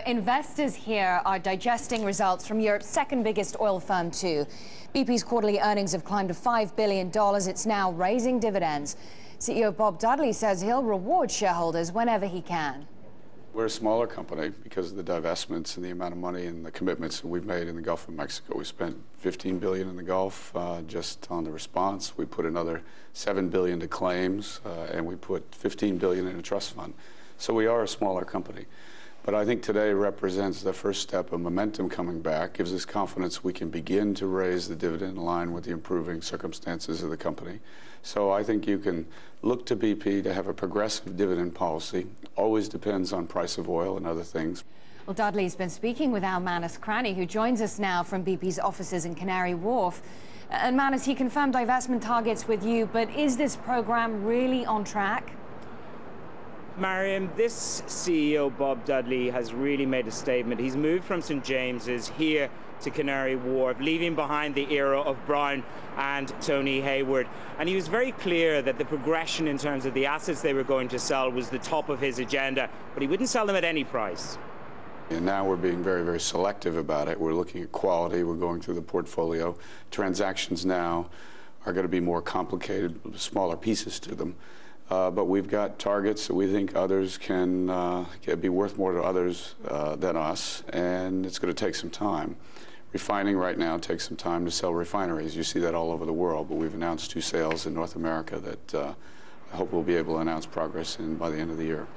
Investors here are digesting results from Europe's second biggest oil firm too. BP's quarterly earnings have climbed to $5 billion. It's now raising dividends. CEO Bob Dudley says he'll reward shareholders whenever he can. We're a smaller company because of the divestments and the amount of money and the commitments that we've made in the Gulf of Mexico. We spent $15 billion in the Gulf just on the response. We put another $7 billion to claims, and we put $15 billion in a trust fund. So we are a smaller company. But I think today represents the first step of momentum coming back, gives us confidence we can begin to raise the dividend in line with the improving circumstances of the company. So I think you can look to BP to have a progressive dividend policy. Always depends on price of oil and other things. Well, Dudley's been speaking with our Manus Cranny, who joins us now from BP's offices in Canary Wharf. And Manus, he confirmed divestment targets with you, but is this program really on track? Maryam, this CEO, Bob Dudley, has really made a statement. He's moved from St. James's here to Canary Wharf, leaving behind the era of Brown and Tony Hayward. And he was very clear that the progression in terms of the assets they were going to sell was the top of his agenda, but he wouldn't sell them at any price. And now we're being very, very selective about it. We're looking at quality. We're going through the portfolio. Transactions now are going to be more complicated, smaller pieces to them. But we've got targets that we think others can be worth more to others than us, and it's going to take some time. Refining right now takes some time to sell refineries. You see that all over the world, but we've announced 2 sales in North America that I hope we'll be able to announce progress in by the end of the year.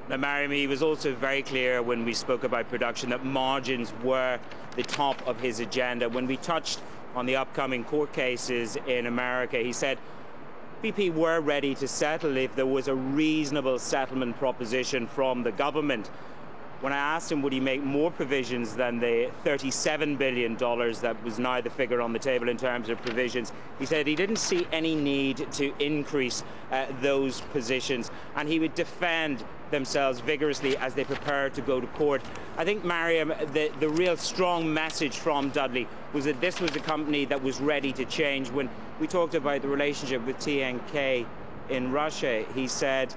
Now, Maryam, he was also very clear when we spoke about production that margins were the top of his agenda. When we touched on the upcoming court cases in America, he said BP were ready to settle if there was a reasonable settlement proposition from the government. When I asked him would he make more provisions than the $37 billion that was now the figure on the table in terms of provisions, he said he didn't see any need to increase those positions, and he would defend themselves vigorously as they prepare to go to court. I think, Maryam, the real strong message from Dudley was that this was a company that was ready to change. When we talked about the relationship with TNK in Russia, he said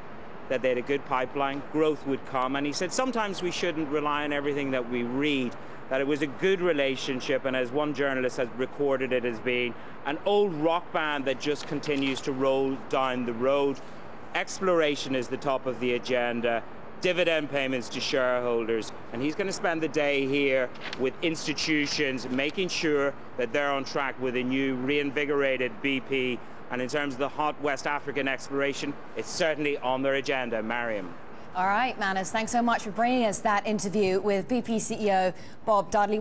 that they had a good pipeline, growth would come, and he said sometimes we shouldn't rely on everything that we read, that it was a good relationship, and as one journalist has recorded it as being an old rock band that just continues to roll down the road. Exploration is the top of the agenda, dividend payments to shareholders, and he's going to spend the day here with institutions, making sure that they're on track with a new reinvigorated BP. And in terms of the hot West African exploration, it's certainly on their agenda. Maryam. All right, Manus, thanks so much for bringing us that interview with BP CEO Bob Dudley.